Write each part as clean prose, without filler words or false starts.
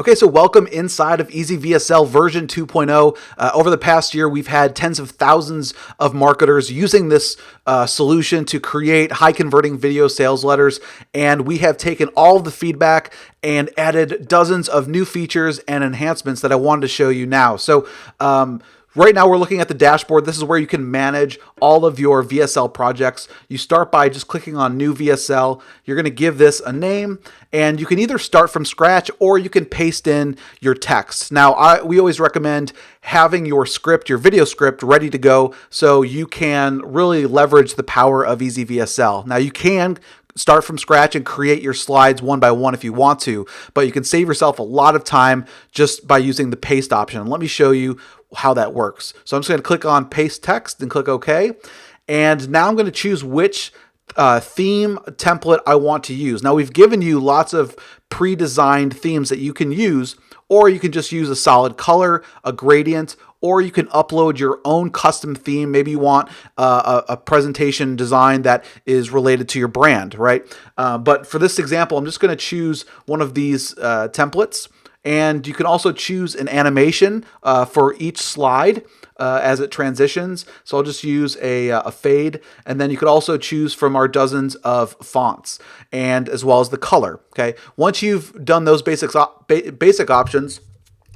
Okay, so welcome inside of EasyVSL version 2.0. Over the past year, we've had tens of thousands of marketers using this solution to create high converting video sales letters. And we have taken all of the feedback and added dozens of new features and enhancements that I wanted to show you now. So, right now we're looking at the dashboard. This is where you can manage all of your VSL projects. You start by just clicking on New VSL. You're going to give this a name, and you can either start from scratch or you can paste in your text. Now, we always recommend having your script, your video script, ready to go so you can really leverage the power of EasyVSL. Now, you can start from scratch and create your slides one by one if you want to, but you can save yourself a lot of time just by using the paste option. Let me show you how that works. So I'm just going to click on paste text and click OK. And now I'm going to choose which theme template I want to use. Now we've given you lots of pre-designed themes that you can use, or you can just use a solid color, a gradient, or you can upload your own custom theme. Maybe you want a presentation design that is related to your brand, right? But for this example, I'm just going to choose one of these templates. And you can also choose an animation for each slide as it transitions. So I'll just use a fade. And then you could also choose from our dozens of fonts and as well as the color. Okay. Once you've done those basic options,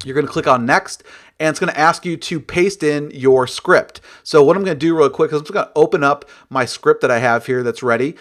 you're going to click on next, and it's going to ask you to paste in your script. So what I'm going to do real quick is I'm just going to open up my script that I have here that's ready.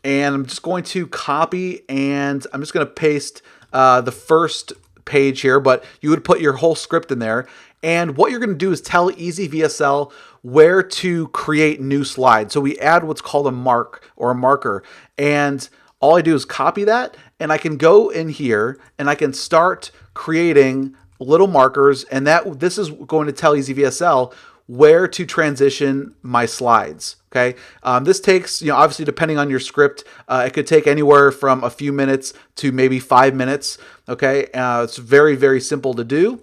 And I'm just going to copy, and I'm just going to paste the first page here, but you would put your whole script in there. And what you're going to do is tell EasyVSL where to create new slides. So we add what's called a mark or a marker. And all I do is copy that, and I can go in here and I can start creating little markers. And this is going to tell EasyVSL where to transition my slides. Okay. This takes, obviously depending on your script, it could take anywhere from a few minutes to maybe 5 minutes. Okay. It's very, very simple to do.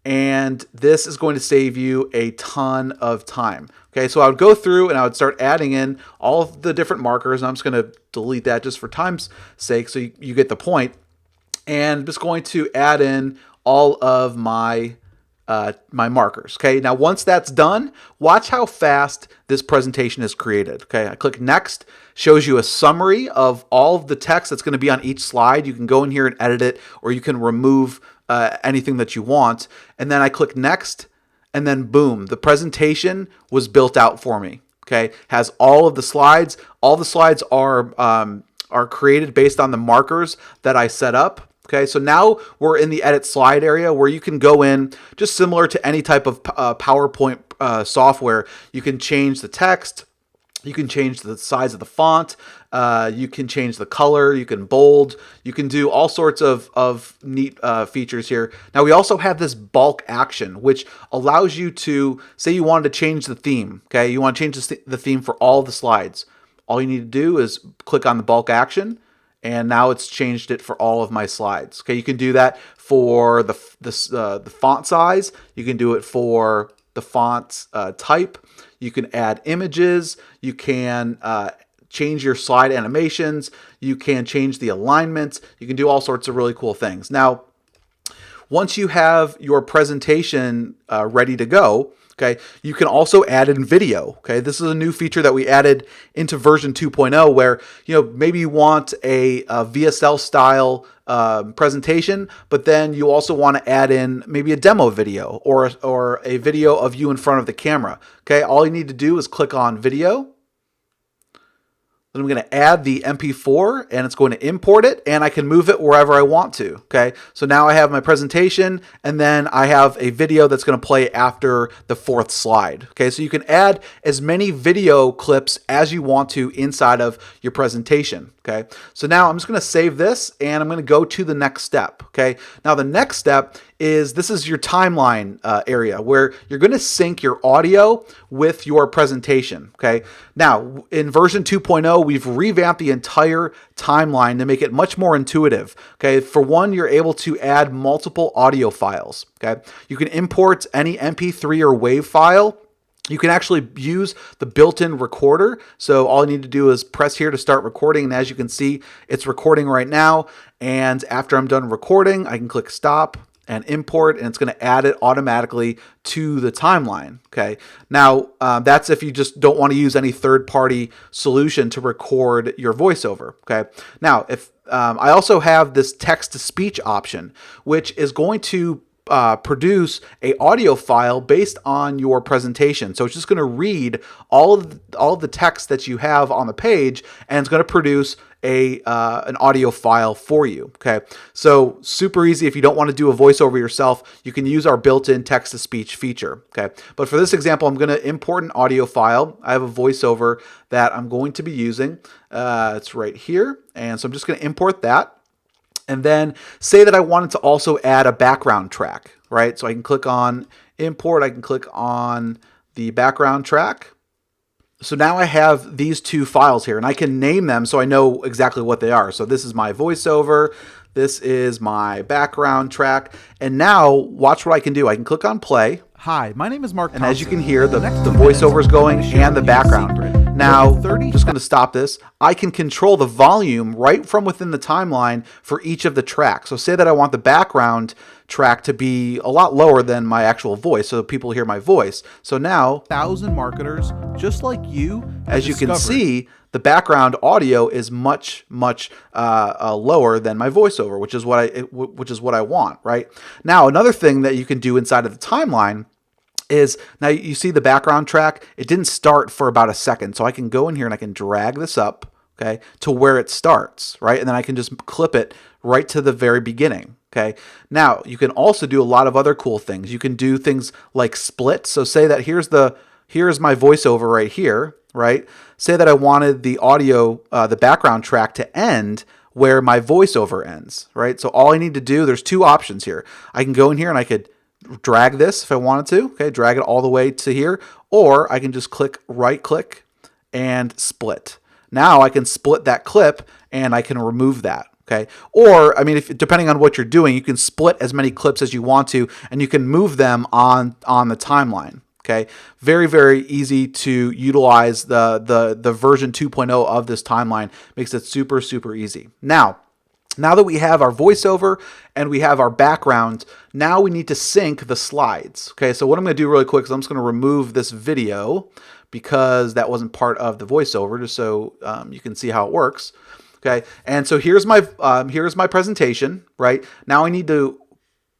And this is going to save you a ton of time. Okay. So I would go through and I would start adding in all of the different markers. And I'm just going to delete that just for time's sake. So you get the point. And I'm just going to add in all of my markers. Okay. Now, once that's done, watch how fast this presentation is created. Okay. I click next, shows you a summary of all of the text that's going to be on each slide. You can go in here and edit it, or you can remove anything that you want. And then I click next, and then boom, the presentation was built out for me. Okay. Has all of the slides. All the slides are created based on the markers that I set up. Okay, so now we're in the edit slide area where you can go in, just similar to any type of PowerPoint software. You can change the text, you can change the size of the font, you can change the color, you can bold, you can do all sorts of neat features here. Now we also have this bulk action, which allows you to, say you wanted to change the theme, okay? You want to change the theme for all the slides. All you need to do is click on the bulk action, and now it's changed it for all of my slides. Okay, you can do that for the font size. You can do it for the font type. You can add images. You can change your slide animations. You can change the alignments. You can do all sorts of really cool things. Now, once you have your presentation ready to go, okay, you can also add in video. Okay, this is a new feature that we added into version 2.0 where, maybe you want a VSL style presentation, but then you also want to add in maybe a demo video or a video of you in front of the camera. Okay, all you need to do is click on video. Then I'm going to add the MP4, and it's going to import it, and I can move it wherever I want to. Okay, so now I have my presentation, and then I have a video that's going to play after the fourth slide. Okay, so you can add as many video clips as you want to inside of your presentation. Okay, so now I'm just going to save this, and I'm going to go to the next step. Okay, now the next step is this is your timeline area where you're going to sync your audio with your presentation. Okay, now in version 2.0, we've revamped the entire timeline to make it much more intuitive. Okay, for one, you're able to add multiple audio files. Okay, you can import any MP3 or WAV file You can actually use the built-in recorder. So all I need to do is press here to start recording. And as you can see, it's recording right now. And after I'm done recording, I can click stop and import, and it's going to add it automatically to the timeline. Okay. Now that's if you just don't want to use any third-party solution to record your voiceover. Okay. Now, if I also have this text-to-speech option, which is going to produce a audio file based on your presentation. So it's just going to read all of the text that you have on the page, and it's going to produce an audio file for you. Okay, so super easy. If you don't want to do a voiceover yourself, you can use our built-in text-to-speech feature. Okay, but for this example, I'm going to import an audio file. I have a voiceover that I'm going to be using. It's right here, and so I'm just going to import that. And then say that I wanted to also add a background track, right? So I can click on import, I can click on the background track. So now I have these two files here, and I can name them so I know exactly what they are. So this is my voiceover, this is my background track, and now watch what I can do. I can click on play. Hi, my name is Mark And Thompson. as you can hear, the voiceover is going and the background. Now, I'm just going to stop this. I can control the volume right from within the timeline for each of the tracks. So say that I want the background track to be a lot lower than my actual voice so people hear my voice. So now, 1,000 marketers just like you as you can see, the background audio is much lower than my voiceover, which is what I want, right? Now, another thing that you can do inside of the timeline is, now you see the background track, it didn't start for about a second. So I can go in here and I can drag this up, okay, to where it starts, right? And then I can just clip it right to the very beginning. Okay. Now you can also do a lot of other cool things. You can do things like split. So say that here's my voiceover right here, right? Say that I wanted the audio, the background track to end where my voiceover ends, right? So all I need to do, there's two options here. I can go in here and I could drag this if I wanted to, okay, drag it all the way to here, or I can just right click and split. Now I can split that clip and I can remove that. Okay. Or, I mean, depending on what you're doing, you can split as many clips as you want to, and you can move them on the timeline. Okay. Very easy to utilize the version 2.0 of this timeline. Makes it super easy. Now that we have our voiceover and we have our background, now we need to sync the slides. Okay. So what I'm going to do really quick is I'm just going to remove this video because that wasn't part of the voiceover, just so you can see how it works. Okay, and so here's my presentation. Right now, I need to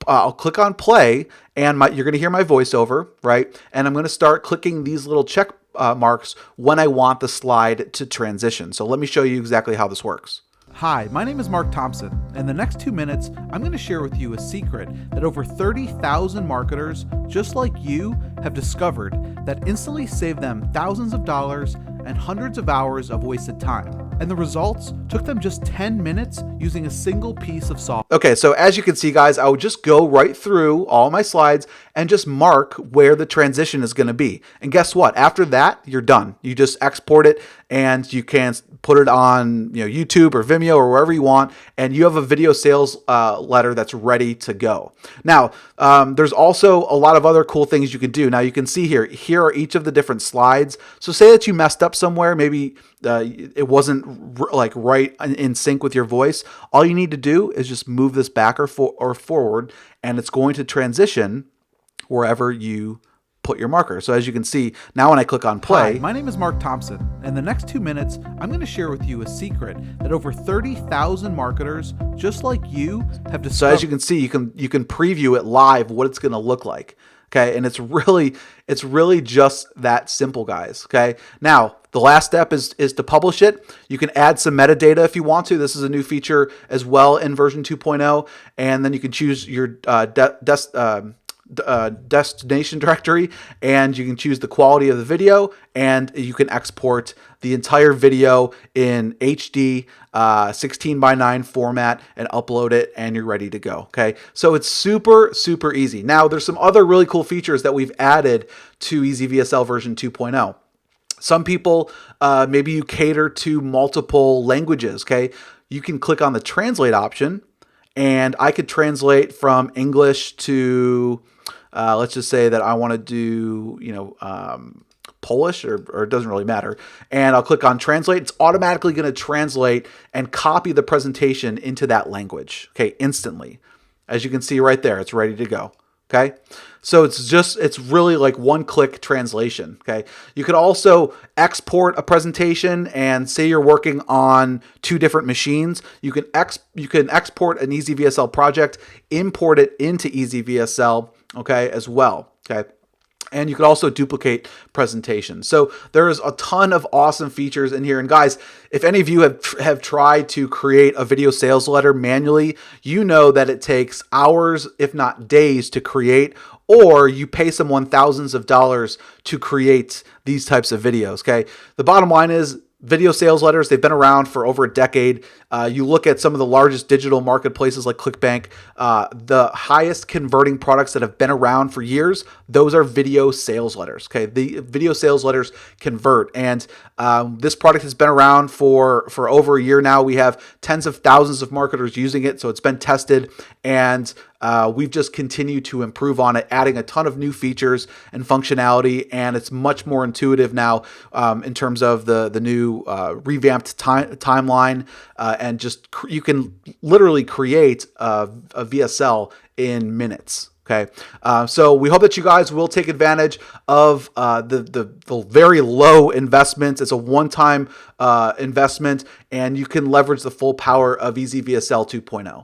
I'll click on play, and you're going to hear my voiceover, right? And I'm going to start clicking these little check marks when I want the slide to transition. So let me show you exactly how this works. Hi, my name is Mark Thompson. In the next 2 minutes, I'm going to share with you a secret that over 30,000 marketers just like you have discovered that instantly saved them thousands of dollars and hundreds of hours of wasted time. And the results took them just 10 minutes using a single piece of software. Okay, so as you can see, guys, I would just go right through all my slides and just mark where the transition is going to be. And guess what? After that, you're done. You just export it and you can put it on YouTube or Vimeo or wherever you want, and you have a video sales letter that's ready to go. Now, there's also a lot of other cool things you can do. Now you can see here are each of the different slides. So say that you messed up somewhere, maybe it wasn't like right in sync with your voice. All you need to do is just move this back or forward, and it's going to transition wherever you put your marker. So as you can see, now when I click on play. Hi, my name is Mark Thompson. In the next 2 minutes, I'm going to share with you a secret that over 30,000 marketers just like you have discovered. So as you can see, you can preview it live what it's going to look like. Okay, and it's really just that simple, guys. Okay, now the last step is to publish it. You can add some metadata if you want to. This is a new feature as well in version 2.0, and then you can choose your destination directory, and you can choose the quality of the video, and you can export the entire video in HD 16:9 format and upload it, and you're ready to go. Okay, so it's super easy. Now there's some other really cool features that we've added to EasyVSL version 2.0. Some people, maybe you cater to multiple languages. Okay, you can click on the translate option, and I could translate from English to Let's just say that I want to do, Polish, or it doesn't really matter. And I'll click on translate. It's automatically going to translate and copy the presentation into that language, okay, instantly. As you can see right there, it's ready to go. Okay, so it's really like one-click translation. Okay, you could also export a presentation, and say you're working on two different machines. You can export an EasyVSL project, import it into EasyVSL, okay, as well. Okay. And you could also duplicate presentations. So there's a ton of awesome features in here. And guys, if any of you have tried to create a video sales letter manually, you know that it takes hours, if not days, to create, or you pay someone thousands of dollars to create these types of videos. Okay. The bottom line is, video sales letters, they've been around for over a decade. You look at some of the largest digital marketplaces like ClickBank, the highest converting products that have been around for years, those are video sales letters. Okay, the video sales letters convert, and this product has been around for over a year now. We have tens of thousands of marketers using it, so it's been tested, and we've just continued to improve on it, adding a ton of new features and functionality, and it's much more intuitive now in terms of the new revamped timeline, and just you can literally create a VSL in minutes. Okay, so we hope that you guys will take advantage of the very low investment. It's a one-time investment, and you can leverage the full power of EasyVSL 2.0.